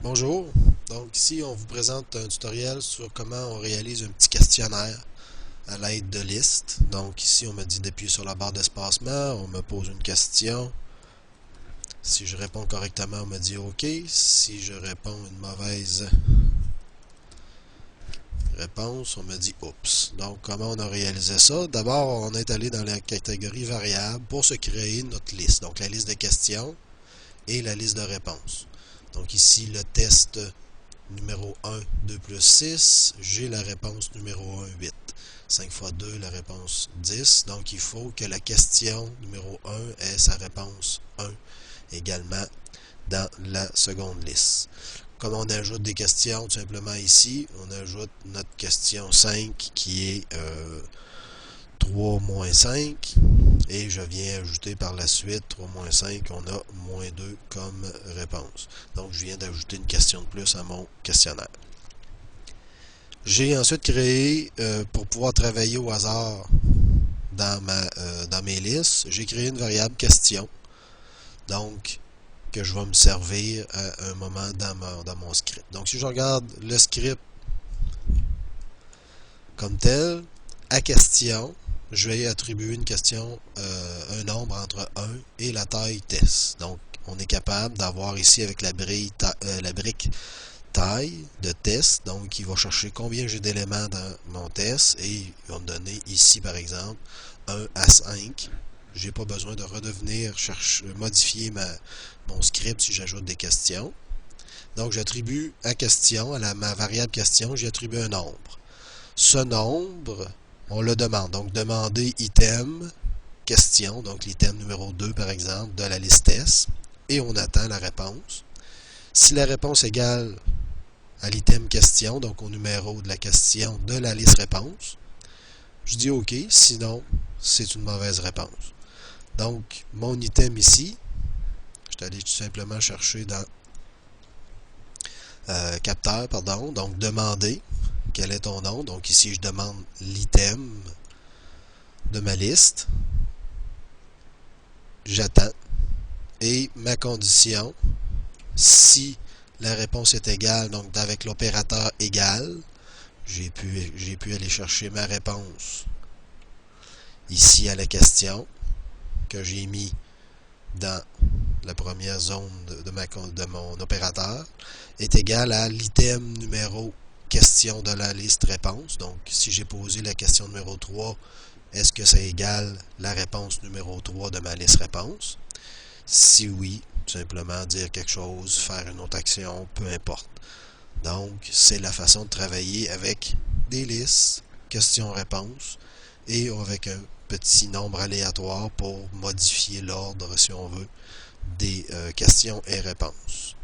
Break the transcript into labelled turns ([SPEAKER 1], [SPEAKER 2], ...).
[SPEAKER 1] Bonjour, donc ici on vous présente un tutoriel sur comment on réalise un petit questionnaire à l'aide de listes. Donc ici on me dit d'appuyer sur la barre d'espacement, on me pose une question. Si je réponds correctement, on me dit OK. Si je réponds une mauvaise réponse, on me dit oups. Donc comment on a réalisé ça? D'abord on est allé dans la catégorie variable pour se créer notre liste. Donc la liste de questions et la liste de réponses. Donc ici le test numéro 1, 2 plus 6, j'ai la réponse numéro 1, 8. 5 fois 2, la réponse 10. Donc, il faut que la question numéro 1 ait sa réponse 1 également dans la seconde liste. Comme on ajoute des questions, tout simplement ici, on ajoute notre question 5 qui est 3 moins 5. Et je viens ajouter par la suite 3 moins 5, on a moins 2 comme réponse. Donc, je viens d'ajouter une question de plus à mon questionnaire. J'ai ensuite créé, pour pouvoir travailler au hasard dans mes listes, j'ai créé une variable question. Donc, que je vais me servir à un moment dans mon script. Donc, si je regarde le script comme tel, à question, je vais attribuer une question, un nombre entre 1 et la taille test. Donc, on est capable d'avoir ici avec la brique taille de test. Donc, il va chercher combien j'ai d'éléments dans mon test et il va me donner ici, par exemple, 1 à 5. J'ai pas besoin de redevenir modifier mon script si j'ajoute des questions. Donc, j'attribue à question, ma variable question, j'y attribue un nombre. Ce nombre, on le demande. Donc, demander item question, donc l'item numéro 2 par exemple, de la liste test, et on attend la réponse. Si la réponse égale à l'item question, donc au numéro de la question de la liste réponse, je dis OK, sinon c'est une mauvaise réponse. Donc, mon item ici, je suis allé tout simplement chercher dans capteur, pardon, donc demander quel est ton nom. Donc ici, je demande l'item de ma liste. J'attends. Et ma condition, si la réponse est égale, donc avec l'opérateur égal, j'ai pu aller chercher ma réponse ici à la question que j'ai mis dans la première zone de mon opérateur est égale à l'item numéro question de la liste réponse. Donc, si j'ai posé la question numéro 3, est-ce que ça égale la réponse numéro 3 de ma liste réponse? Si oui, tout simplement dire quelque chose, faire une autre action, peu importe. Donc, c'est la façon de travailler avec des listes, questions-réponses, et avec un petit nombre aléatoire pour modifier l'ordre, si on veut, des questions et réponses.